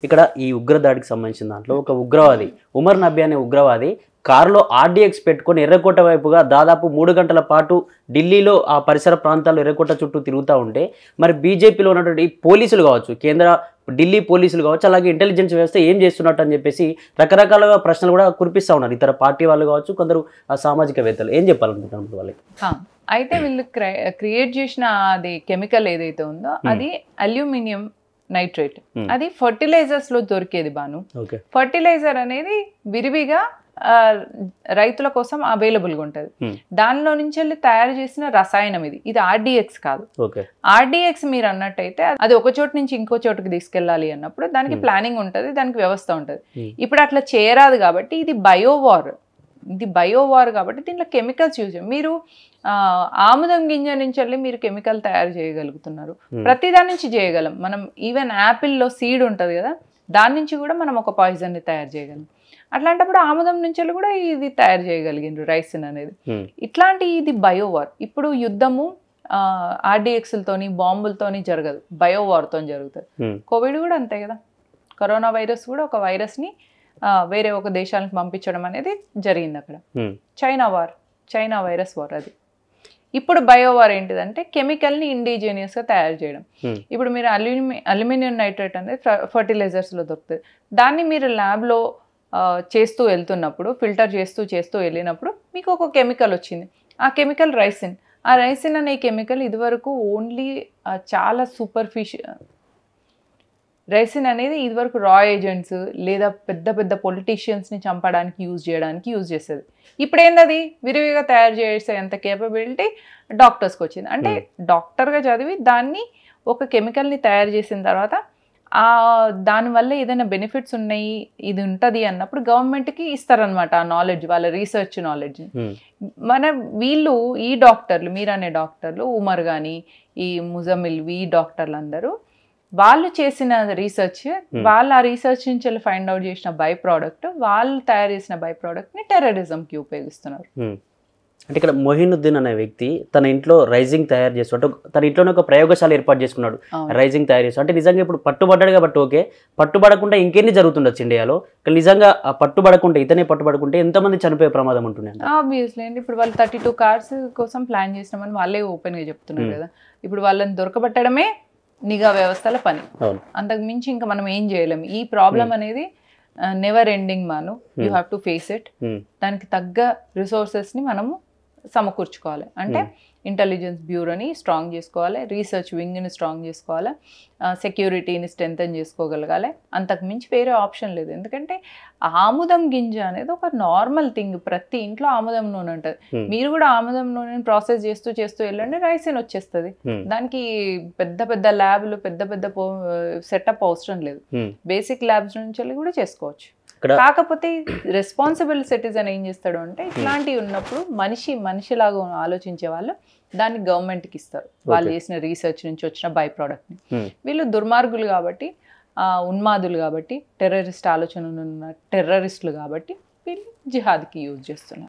ఇక్కడ ఈ ఉగ్రదాడికి సంబంధించిన దాంట్లో ఒక ఉగ్రవాది ఉమర్ నబీ అనే ఉగ్రవాది కారులో ఆర్డీఎక్స్ పెట్టుకొని ఎర్రకోట వైపుగా దాదాపు 3 గంటల పాటు ఢిల్లీలో ఆ పరిసర ప్రాంతాల్లో ఎర్రకోట చుట్టూ తిరుగుతూ ఉంటే మరి బీజేపీలో ఉన్నటువంటి పోలీసులు కావచ్చు, కేంద్ర ఢిల్లీ పోలీసులు కావచ్చు, అలాగే ఇంటెలిజెన్స్ వ్యవస్థ ఏం చేస్తున్నట్టు అని చెప్పేసి రకరకాలుగా ప్రశ్నలు కూడా కురిపిస్తూ ఉన్నారు. ఇతర పార్టీ వాళ్ళు కావచ్చు, కొందరు సామాజికవేత్తలు ఏం చెప్పాలనుకుంటున్నారు వాళ్ళకి? అయితే వీళ్ళు క్రియేట్ చేసిన అది కెమికల్ ఏదైతే ఉందో అది అల్యూమినియం నైట్రేట్. అది ఫర్టిలైజర్స్ లో దొరికేది బాను. ఫర్టిలైజర్ అనేది విరివిగా రైతుల కోసం అవైలబుల్గా ఉంటుంది. దానిలో నుంచి వెళ్ళి తయారు చేసిన రసాయనం ఇది ఆర్డీఎక్స్ కాదు. ఆర్డీఎక్స్ మీరు అన్నట్టయితే అది ఒక చోటు నుంచి ఇంకో చోటుకి తీసుకెళ్ళాలి అన్నప్పుడు దానికి ప్లానింగ్ ఉంటుంది, దానికి వ్యవస్థ ఉంటుంది. ఇప్పుడు అట్లా చేయరాదు కాబట్టి ఇది బయోవార్ కాబట్టి దీంట్లో కెమికల్స్ యూజ్. మీరు ఆముదం గింజ నుంచి వెళ్ళి మీరు కెమికల్ తయారు చేయగలుగుతున్నారు. ప్రతి దాని నుంచి చేయగలం మనం. ఈవెన్ యాపిల్లో సీడ్ ఉంటుంది కదా, దాని నుంచి కూడా మనం ఒక పాయిజన్ని తయారు చేయగలం. అట్లాంటప్పుడు ఆముదం నుంచి కూడా ఇది తయారు చేయగలిగిండ్రు రైసిన్ అనేది. ఇట్లాంటి ఇది బయోవార్. ఇప్పుడు యుద్ధము ఆర్డీఎక్స్లతోని బాంబులతోని జరగదు, బయోవార్తో జరుగుతుంది. కోవిడ్ కూడా అంతే కదా, కరోనా వైరస్ కూడా ఒక వైరస్ని వేరే ఒక దేశానికి పంపించడం అనేది జరిగింది అక్కడ. చైనా వైరస్ వార్ అది. ఇప్పుడు బయోవార్ ఏంటిదంటే కెమికల్ని ఇండిజినియస్గా తయారు చేయడం. ఇప్పుడు మీరు అల్యూమినియం నైట్రేట్ అనేది ఫర్టిలైజర్స్లో దొరుకుతుంది. దాన్ని మీరు ల్యాబ్లో చేస్తూ వెళ్తున్నప్పుడు, ఫిల్టర్ చేస్తూ వెళ్ళినప్పుడు మీకు ఒక కెమికల్ వచ్చింది. ఆ కెమికల్ రైసిన్. ఆ రైసిన్ అనే కెమికల్ ఇదివరకు ఓన్లీ చాలా రైసిన్ అనేది ఇదివరకు రా ఏజెంట్స్ లేదా పెద్ద పెద్ద పొలిటీషియన్స్ని చంపడానికి యూజ్ చేసేది. ఇప్పుడు ఏంటది విరివిగా తయారు చేసేంత కేపబిలిటీ డాక్టర్స్కి వచ్చింది. అంటే డాక్టర్గా చదివి దాన్ని ఒక కెమికల్ని తయారు చేసిన తర్వాత దానివల్ల ఏదైనా బెనిఫిట్స్ ఉన్నాయి, ఇది ఉంటుంది అన్నప్పుడు గవర్నమెంట్కి ఇస్తారనమాట ఆ నాలెడ్జ్, వాళ్ళ రీసెర్చ్ నాలెడ్జ్ని. వీళ్ళు ఈ డాక్టర్లు, మీరనే డాక్టర్లు, ఉమర్ కానీ ఈ ముజమిల్, ఈ డాక్టర్లు అందరూ వాళ్ళు చేసిన రీసెర్చ్, వాళ్ళ ఆ రీసెర్చ్ నుంచి వెళ్ళి ఫైండ్ అవుట్ చేసిన బై ప్రోడక్ట్, వాళ్ళు తయారు చేసిన బై ప్రోడక్ట్ని టెర్రరిజంకి ఉపయోగిస్తున్నారు. అంటే ఇక్కడ మొహినుద్దీన్ అనే వ్యక్తి తన ఇంట్లో రైజింగ్ తయారు చేస్తూ, తన ఇంట్లోనే ఒక ప్రయోగశాల ఏర్పాటు చేసుకున్నాడు, రైజింగ్ తయారు చేస్తూ. అంటే నిజంగా ఇప్పుడు పట్టుబడ్డాడు కాబట్టి ఓకే, పట్టుబడకుండా ఇంకెన్ని జరుగుతుండొచ్చు ఇండియాలో? నిజంగా పట్టుబడకుంటే, ఇతనే పట్టుబడకుంటే ఎంతమంది చనిపోయే ప్రమాదం ఉంటుంది? ఆబ్వియస్లీ అండి. ఇప్పుడు వాళ్ళు 32 కార్స్ కోసం ప్లాన్ చేసినామని వాళ్ళే ఓపెన్గా చెప్తున్నారు కదా. ఇప్పుడు వాళ్ళని దొరకబట్టడమే నిఘా వ్యవస్థల పని. అంతకు మించి ఇంకా మనం ఏం చేయలేము. ఈ ప్రాబ్లం అనేది నెవర్ ఎండింగ్ మాను. You have to face it. దానికి తగ్గ రిసోర్సెస్ని మనము సమకూర్చుకోవాలి. అంటే ఇంటెలిజెన్స్ బ్యూరోని స్ట్రాంగ్ చేసుకోవాలి, రీసెర్చ్ వింగ్ని స్ట్రాంగ్ చేసుకోవాలి, సెక్యూరిటీని స్ట్రెంథెన్ చేసుకోగలగాలి. అంతకు మించి వేరే ఆప్షన్ లేదు. ఎందుకంటే ఆముదం గింజ అనేది ఒక నార్మల్ థింగ్. ప్రతి ఇంట్లో ఆముదం నూనె ఉంటుంది. మీరు కూడా ఆముదం నూనెని ప్రాసెస్ చేస్తూ వెళ్ళండి, రైసిన్ వచ్చేస్తుంది. దానికి పెద్ద పెద్ద ల్యాబ్లు, పెద్ద పెద్ద సెటప్ అవసరం లేదు. బేసిక్ ల్యాబ్స్ నుంచి కూడా చేసుకోవచ్చు. కాకపోతే రెస్పాన్సిబుల్ సిటిజన్ ఏం చేస్తాడు అంటే, ఇట్లాంటివి ఉన్నప్పుడు మనిషిలాగా ఆలోచించే వాళ్ళు దాన్ని గవర్నమెంట్కి ఇస్తారు, వాళ్ళు చేసిన రీసెర్చ్ నుంచి వచ్చిన బై ప్రోడక్ట్ని. వీళ్ళు దుర్మార్గులు కాబట్టి, ఉన్మాదులు కాబట్టి, టెర్రరిస్ట్ ఆలోచన ఉన్న టెర్రరిస్టులు కాబట్టి వీళ్ళు జిహాద్కి యూజ్ చేస్తున్నారు.